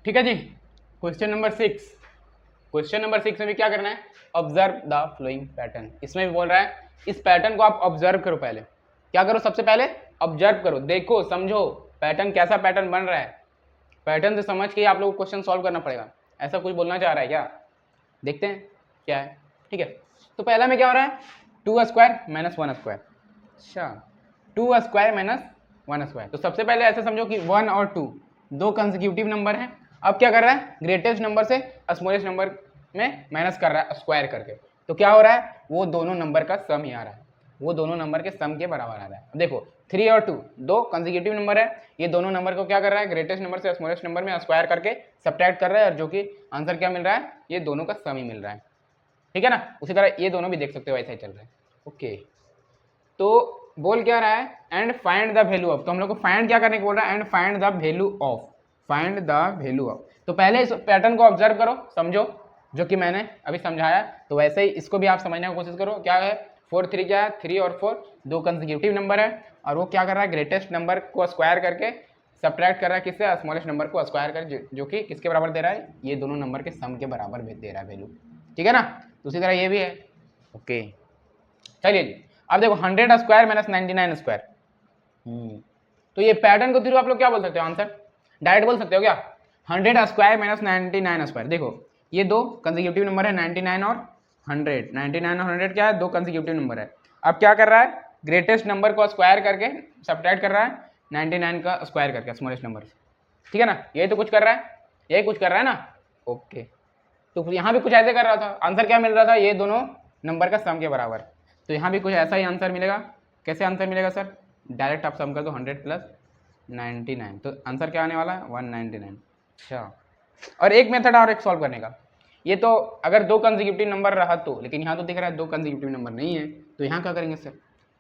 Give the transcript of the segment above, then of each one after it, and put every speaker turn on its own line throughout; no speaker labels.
ठीक है जी। Question number 6, question number 6 में भी क्या करना है, ऑब्जर्व द फ्लोइंग पैटर्न। इसमें भी बोल रहा है इस पैटर्न को आप ऑब्जर्व करो। पहले क्या करो, सबसे पहले ऑब्जर्व करो, देखो समझो पैटर्न कैसा पैटर्न बन रहा है। पैटर्न से समझ के आप लोगों को क्वेश्चन सॉल्व करना पड़ेगा। ऐसा कुछ बोलना चाह रहा है क्या, देखते हैं क्या है। ठीक है, तो पहला में क्या हो रहा है, 2 स्क्वायर माइनस 1 स्क्वायर। अच्छा, 2 स्क्वायर माइनस 1 स्क्वायर। तो सबसे पहले ऐसे समझो कि 1 और 2 दो कंसेक्यूटिव नंबर हैं। अब क्या कर रहा है, ग्रेटेस्ट नंबर से स्मॉलेस्ट नंबर में माइनस कर रहा है स्क्वायर करके। तो क्या हो रहा है, वो दोनों नंबर का सम ही आ रहा है, वो दोनों नंबर के सम के बराबर आ रहा है। देखो 3 और 2 दो कंसेक्यूटिव नंबर है, ये दोनों नंबर को क्या कर रहा है, ग्रेटेस्ट नंबर से स्मॉलेस्ट नंबर में स्क्वायर करके सब्ट्रैक्ट कर रहा है, और जो कि आंसर क्या मिल रहा है, ये दोनों का सम ही मिल रहा है। ठीक है ना, उसी तरह ये दोनों भी देख सकते हो, ऐसा ही चल रहा है। ओके, तो बोल क्या रहा है, and find the value of. तो हम लोग को फाइंड क्या करने को बोल रहा है, and find the value of, find the value of. तो पहले इस पैटर्न को ऑब्जर्व करो, समझो जो कि मैंने अभी समझाया। तो वैसे ही इसको भी आप समझने की कोशिश करो। क्या है, 4 3 क्या है, 3 और 4 दो कंसेक्यूटिव नंबर है, और वो क्या कर रहा है, ग्रेटेस्ट नंबर को स्क्वायर करके सब्ट्रैक्ट कर रहा है किससे, स्मॉलेस्ट नंबर को स्क्वायर कर, जो कि किसके बराबर दे रहा है, ये दोनों नंबर के सम के बराबर दे रहा है वैल्यू। ठीक है ना, तो उसी तरह ये भी है। ओके, चलिए जी, अब देखो 100 स्क्वायर माइनस 99 स्क्वायर। तो ये पैटर्न को थ्रू आप लोग क्या बोल सकते हो, आंसर डायरेक्ट बोल सकते हो क्या, 100 स्क्वायर माइनस 99 स्क्वायर। देखो ये दो कंसेक्यूटिव नंबर है, 99 और 100। 99 और 100 क्या है, दो कंसेक्यूटिव नंबर है। अब क्या कर रहा है, ग्रेटेस्ट नंबर को स्क्वायर करके सब्ट्रैक्ट कर रहा है 99 का स्क्वायर करके स्मॉलेस्ट नंबर से। ठीक है ना, यही तो कुछ कर रहा है, यही कुछ कर रहा है ना। ओके, तो यहाँ भी कुछ ऐसे कर रहा था, आंसर क्या मिल रहा था, ये दोनों नंबर का सम के बराबर। तो यहाँ भी कुछ ऐसा ही आंसर मिलेगा। कैसे आंसर मिलेगा सर, डायरेक्ट आप सम कर दो 100 प्लस 99, तो आंसर क्या आने वाला है, 199। अच्छा, और एक मेथड और एक सॉल्व करने का, ये तो अगर दो कंसेक्यूटिव नंबर रहा तो, लेकिन यहाँ तो दिख रहा है दो कंसेक्यूटिव नंबर नहीं है, तो यहाँ क्या करेंगे सर,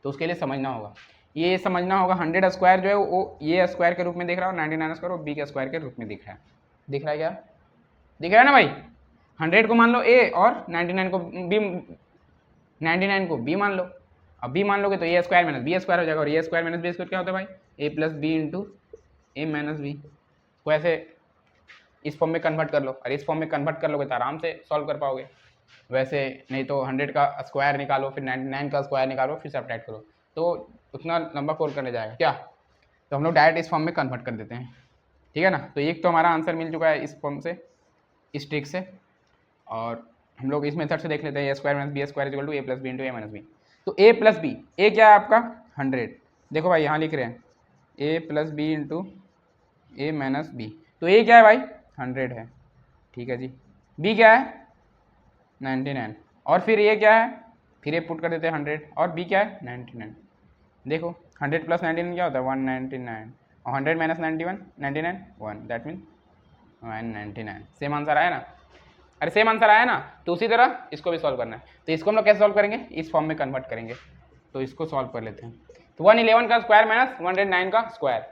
तो उसके लिए समझना होगा, ये समझना होगा 100 स्क्वायर जो है वो ये स्क्वायर के रूप में दिख रहा है, और 99 स्क्वायर वो बी के स्क्वायर के रूप में दिख रहा है। दिख रहा है क्या, दिख रहा है ना भाई। 100 को मान लो ए और 99 को बी, 99 को बी मान लो। अब बी मान लोगे तो ए स्क्वायर माइनस बी स्क्वायर हो जाएगा, और ए स्क्वायर माइनस बी स्क्वायर क्या होता है भाई, ए plus B into A minus B. को ऐसे इस फॉर्म में कन्वर्ट कर लो, और इस फॉर्म में कन्वर्ट कर लोगे तो आराम से सॉल्व कर पाओगे। वैसे नहीं तो 100 का स्क्वायर निकालो, फिर 99 का स्क्वायर निकालो, फिर सब्ट्रैक्ट करो, तो उतना लंबा कोड करने जाएगा क्या। तो हम लोग डायरेक्ट इस फॉर्म में कन्वर्ट कर देते हैं। ठीक है ना, तो एक तो हमारा आंसर मिल चुका है इस फॉर्म से, इस ट्रिक से। और हम लोग इस मेथड से देख लेते हैं, A square minus B square equal to A plus B into A minus B. तो ए प्लस बी, ए क्या है आपका 100, देखो भाई यहाँ लिख रहे हैं ए plus B into A minus B. तो ए क्या है भाई 100 है, ठीक है जी। बी क्या है 99, और फिर ये क्या है, फिर ये पुट कर देते हैं 100, और बी क्या है 99। देखो 100 प्लस 99 क्या होता है 199, और 100 minus 91 99 1, that mean 199। Same answer आया ना, अरे सेम आंसर आया ना। तो उसी तरह इसको भी सॉल्व करना है। तो इसको हम लोग कैसे सॉल्व करेंगे, इस फॉर्म में कन्वर्ट करेंगे। तो इसको सॉल्व कर लेते हैं। तो 111 का स्क्वायर माइनस 109 का स्क्वायर।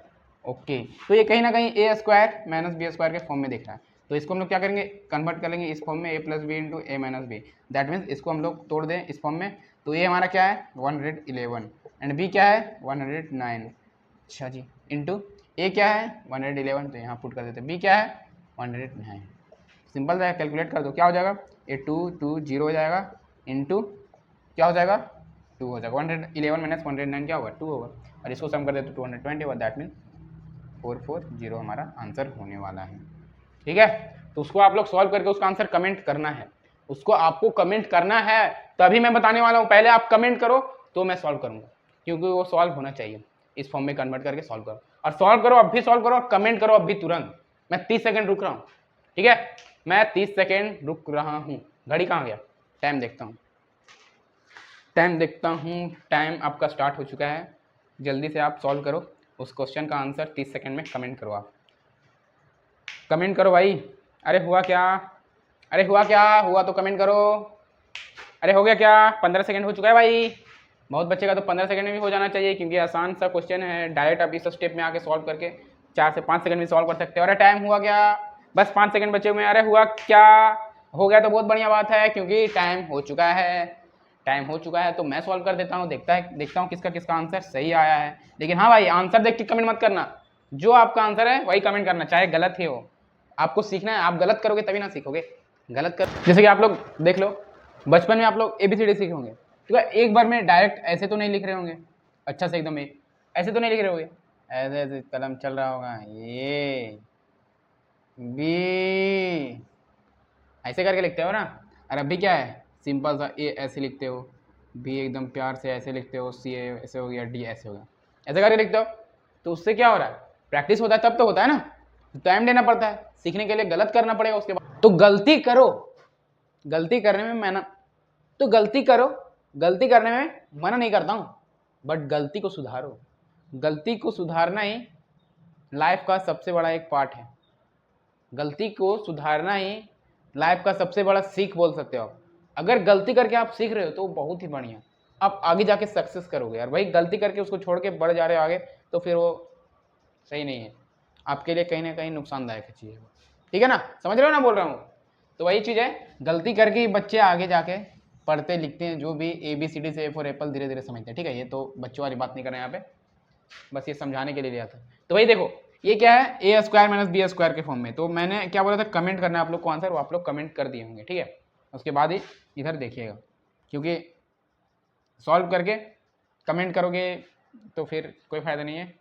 ओके, तो ये कहीं ना कहीं ए स्क्वायर माइनस बी स्क्वायर के फॉर्म में दिख रहा है। तो इसको हम लोग क्या करेंगे, कन्वर्ट कर लेंगे इस फॉर्म में, A plus B into A minus B. That means इसको हम लोग तोड़ दें इस फॉर्म में, तो ये हमारा क्या है 111, एंड बी क्या है 109। अच्छा जी, इंटू ए क्या है 111, तो यहाँ पुट कर देते हैं, बी क्या है 109। सिंपल सा कैलकुलेट कर दो, क्या हो जाएगा, ये 2 2 0 हो जाएगा, इंटू क्या हो जाएगा 2 हो जाएगा। 111 माइनस 109 क्या होगा 2 होगा, और इसको सम कर दे तो 220 होगा। दैट मीन 440 हमारा आंसर होने वाला है। ठीक है, तो उसको आप लोग सॉल्व करके उसका आंसर कमेंट करना है, उसको आपको कमेंट करना है, तभी मैं बताने वाला हूँ। पहले आप कमेंट करो तो मैं सॉल्व करूँगा, क्योंकि वो सॉल्व होना चाहिए। इस फॉर्म में कन्वर्ट करके सॉल्व करो, और सॉल्व करो, अब भी सॉल्व करो, और कमेंट करो अभी तुरंत। मैं 30 सेकेंड रुक रहा हूँ, ठीक है, मैं 30 सेकेंड रुक रहा हूँ। घड़ी कहाँ गया, टाइम देखता हूँ, टाइम देखता हूँ, टाइम आपका स्टार्ट हो चुका है। जल्दी से आप सॉल्व करो उस क्वेश्चन का आंसर, 30 सेकेंड में कमेंट करो, आप कमेंट करो भाई। अरे हुआ क्या, अरे हुआ क्या, हुआ तो कमेंट करो। अरे हो गया क्या, 15 सेकेंड हो चुका है भाई। बहुत बच्चे का तो 15 सेकेंड में भी हो जाना चाहिए, क्योंकि आसान सा क्वेश्चन है। डायरेक्ट आप इस स्टेप में आके सॉल्व करके 4 से 5 सेकंड में सॉल्व कर सकते हो। अरे टाइम हुआ क्या, बस 5 सेकंड बचे हुए हैं। अरे हुआ क्या, हो गया तो बहुत बढ़िया बात है, क्योंकि टाइम हो चुका है, टाइम हो चुका है। तो मैं सॉल्व कर देता हूँ, देखता हूँ किसका किसका आंसर सही आया है। लेकिन हाँ भाई, आंसर देख के कमेंट मत करना, जो आपका आंसर है वही कमेंट करना, चाहे गलत ही हो। आपको सीखना है, आप गलत करोगे तभी ना सीखोगे। गलत कर, जैसे कि आप लोग देख लो, बचपन में आप लोग ABCD सीखे होंगे, ठीक है, एक बार में डायरेक्ट ऐसे तो नहीं लिख रहे होंगे, अच्छा से एकदम ऐसे तो नहीं लिख रहे होंगे, ऐसे ऐसे कलम चल रहा होगा, ये बी ऐसे करके लिखते हो ना। और अभी क्या है, सिंपल सा A ऐसे लिखते हो, B एकदम प्यार से ऐसे लिखते हो, C ऐसे हो गया, D ऐसे हो गया, ऐसे करके लिखते हो। तो उससे क्या हो रहा है, प्रैक्टिस होता है तब तो होता है ना, टाइम देना पड़ता है सीखने के लिए, गलत करना पड़ेगा उसके बाद। तो गलती करो, गलती करने में मना, तो गलती करो, गलती करने में मना नहीं करता हूँ, बट गलती को सुधारो। गलती को सुधारना ही लाइफ का सबसे बड़ा एक पार्ट है। गलती को सुधारना ही लाइफ का सबसे बड़ा सीख बोल सकते हो आप। अगर गलती करके आप सीख रहे हो तो बहुत ही बढ़िया, आप आगे जाके सक्सेस करोगे। और वही गलती करके उसको छोड़ के बढ़ जा रहे हो आगे, तो फिर वो सही नहीं है, आपके लिए कहीं ना कहीं नुकसानदायक है चीज़, ठीक है ना, समझ रहे हो ना बोल रहा हूँ। तो वही चीज़ है, गलती करके ही बच्चे आगे जाके पढ़ते लिखते हैं, जो भी ABCD से A फॉर एप्पल धीरे धीरे समझते हैं, ठीक है। ये तो बच्चों वाली बात नहीं कर रहे हैं यहाँ पे, बस ये समझाने के लिए लिया था। तो वही देखो, ये क्या है, A square minus B square के फॉर्म में। तो मैंने क्या बोला था, कमेंट करना है आप लोग को आंसर, वो आप लोग कमेंट कर दिए होंगे, ठीक है। उसके बाद ही इधर देखिएगा, क्योंकि सॉल्व करके कमेंट करोगे तो फिर कोई फ़ायदा नहीं है,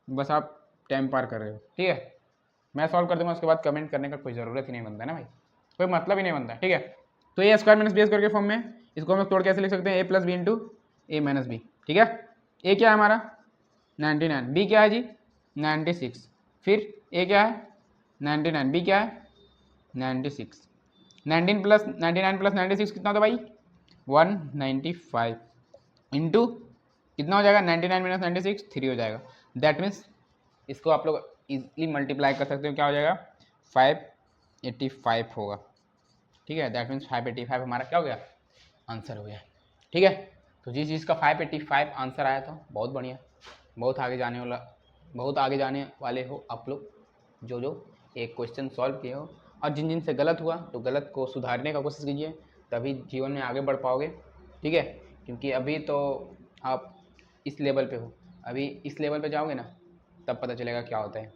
बस आप टाइम पार कर रहे हो, ठीक है। मैं सॉल्व कर दूंगा, उसके बाद कमेंट करने का कोई ज़रूरत ही नहीं बनता ना भाई, कोई मतलब ही नहीं बनता, ठीक है। तो A square minus B square के फॉर्म में इसको हम लोग तोड़ कैसे लिख सकते हैं, A plus B into A minus B, ठीक है। A क्या है हमारा 99, B क्या है जी 96, फिर A क्या है 99, B क्या है 96, 19 प्लस 99 प्लस 96 कितना होता भाई 195, इंटू कितना हो जाएगा 99 माइनस 96 3 हो जाएगा। दैट मीन्स इसको आप लोग इजीली मल्टीप्लाई कर सकते हो, क्या हो जाएगा 585 होगा, ठीक है। दैट मीन्स 585 हमारा क्या हो गया, आंसर हो गया, ठीक है। तो जिस चीज़ का 585 आंसर आया था, बहुत बढ़िया, बहुत आगे जाने वाले हो आप लोग, जो एक क्वेश्चन सॉल्व किए हो। और जिन जिन से गलत हुआ तो गलत को सुधारने का कोशिश कीजिए, तभी जीवन में आगे बढ़ पाओगे, ठीक है। क्योंकि अभी तो आप इस लेवल पे हो, अभी इस लेवल पे जाओगे ना तब पता चलेगा क्या होता है,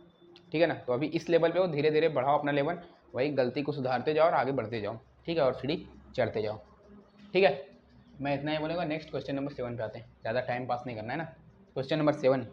ठीक है ना। तो अभी इस लेवल पे हो, धीरे धीरे बढ़ाओ अपना लेवल, वही गलती को सुधारते जाओ और आगे बढ़ते जाओ, ठीक है, और सीढ़ी चढ़ते जाओ, ठीक है। मैं इतना ही बोलूँगा, नेक्स्ट क्वेश्चन नंबर 7 पे आते हैं, ज़्यादा टाइम पास नहीं करना है ना। Question number 7,